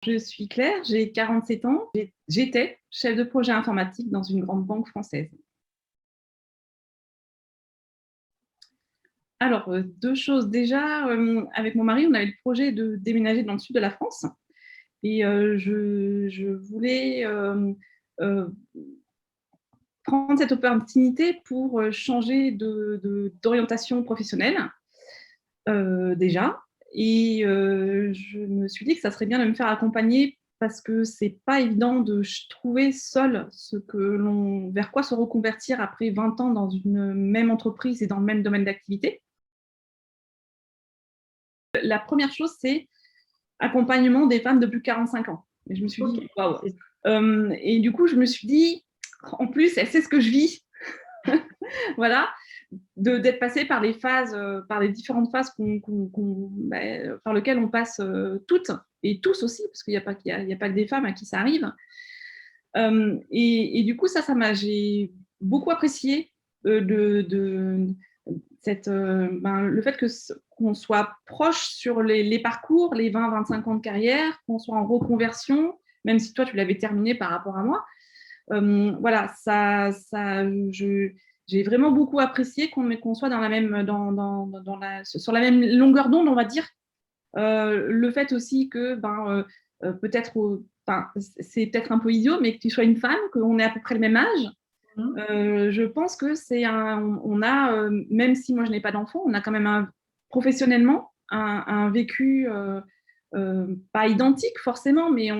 Je suis Claire, j'ai 47 ans. J'étais chef de projet informatique dans une grande banque française. Alors, deux choses. Déjà, avec mon mari, on avait le projet de déménager dans le sud de la France. Et je voulais prendre cette opportunité pour changer d'orientation professionnelle, déjà. Et je me suis dit que ça serait bien de me faire accompagner parce que c'est pas évident de trouver seul vers quoi se reconvertir après 20 ans dans une même entreprise et dans le même domaine d'activité. La première chose, c'est accompagnement des femmes de plus de 45 ans. Et je me suis dit, waouh. Et du coup, je me suis dit, en plus, elle sait ce que je vis. Voilà, d'être passée par les phases, par les différentes phases par lesquelles on passe toutes et tous aussi, parce qu'il n'y a pas que des femmes à qui ça arrive. Et du coup, j'ai beaucoup apprécié le fait qu'on soit proche sur les parcours, les 20-25 ans de carrière, qu'on soit en reconversion, même si toi, tu l'avais terminé par rapport à moi. Voilà, j'ai vraiment beaucoup apprécié qu'on soit dans la même, sur la même longueur d'onde, on va dire. Le fait aussi que peut-être, c'est peut-être un peu idiot, mais que tu sois une femme, qu'on ait à peu près le même âge. Je pense que on a, même si moi je n'ai pas d'enfant, on a quand même professionnellement un vécu pas identique forcément, mais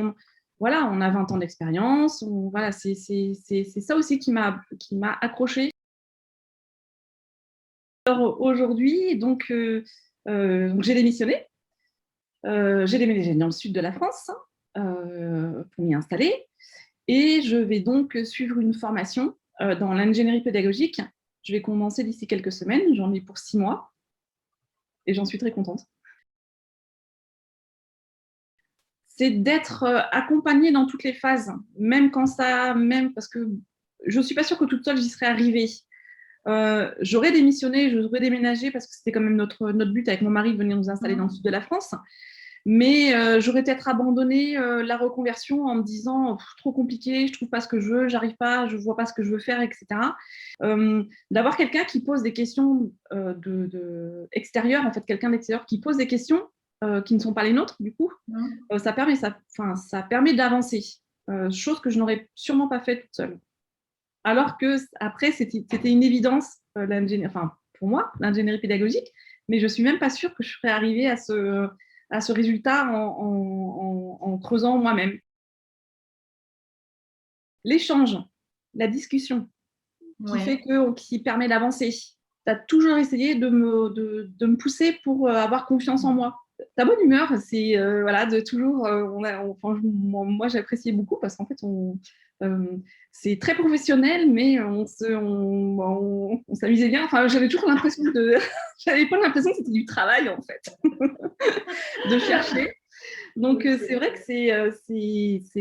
voilà, on a 20 ans d'expérience. Voilà, c'est ça aussi qui m'a accrochée. Alors aujourd'hui, donc j'ai démissionné. J'ai déménagé dans le sud de la France pour m'y installer. Et je vais donc suivre une formation dans l'ingénierie pédagogique. Je vais commencer d'ici quelques semaines. J'en ai pour 6 mois. Et j'en suis très contente. C'est d'être accompagnée dans toutes les phases, même parce que je ne suis pas sûre que toute seule j'y serais arrivée. J'aurais démissionné, j'aurais déménagé parce que c'était quand même notre but avec mon mari de venir nous installer dans le sud de la France. Mais j'aurais peut-être abandonné la reconversion en me disant trop compliqué, je trouve pas ce que je veux, j'arrive pas, je vois pas ce que je veux faire, etc. D'avoir quelqu'un qui pose des questions extérieures, en fait, quelqu'un d'extérieur qui pose des questions qui ne sont pas les nôtres, du coup, ça permet d'avancer, chose que je n'aurais sûrement pas fait toute seule. Alors que après, c'était une évidence, pour moi, l'ingénierie pédagogique, mais je suis même pas sûre que je serais arrivée à ce résultat en creusant moi-même. L'échange, la discussion, qui permet d'avancer. Tu as toujours essayé de me pousser pour avoir confiance en moi. Ta bonne humeur, c'est voilà, de toujours. Moi, j'appréciais beaucoup parce qu'en fait, c'est très professionnel, mais on s'amusait bien. Enfin, j'avais toujours l'impression j'avais pas l'impression que c'était du travail en fait, de chercher. Donc, c'est vrai que c'est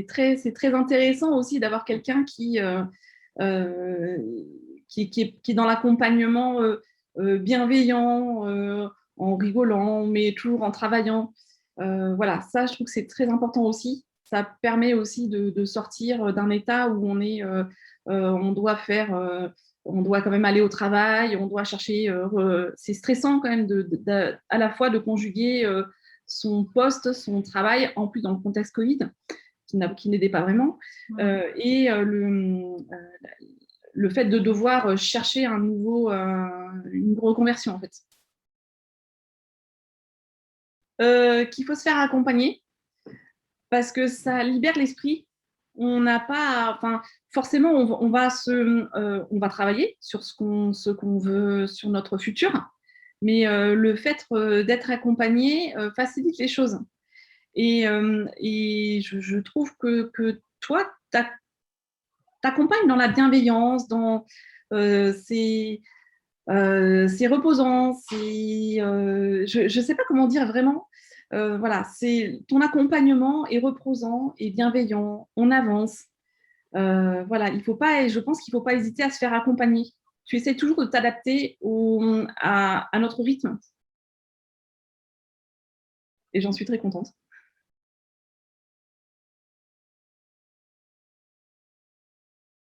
très intéressant aussi d'avoir quelqu'un qui est dans l'accompagnement bienveillant, en rigolant, mais toujours en travaillant. Voilà, ça, je trouve que c'est très important aussi. Ça permet aussi de sortir d'un état où on doit on doit quand même aller au travail, on doit chercher. C'est stressant quand même à la fois de conjuguer son poste, son travail, en plus dans le contexte Covid, qui n'aidait pas vraiment, et le fait de devoir chercher une reconversion, en fait. Qu'il faut se faire accompagner parce que ça libère l'esprit. On n'a pas, enfin, forcément, on va travailler sur ce qu'on veut, sur notre futur, mais le fait d'être accompagné facilite les choses. Et je trouve que toi, t'accompagnes dans la bienveillance, c'est reposant, je ne sais pas comment dire vraiment. Voilà, ton accompagnement est reposant et bienveillant. On avance. Voilà, je pense qu'il ne faut pas hésiter à se faire accompagner. Tu essaies toujours de t'adapter à notre rythme. Et j'en suis très contente.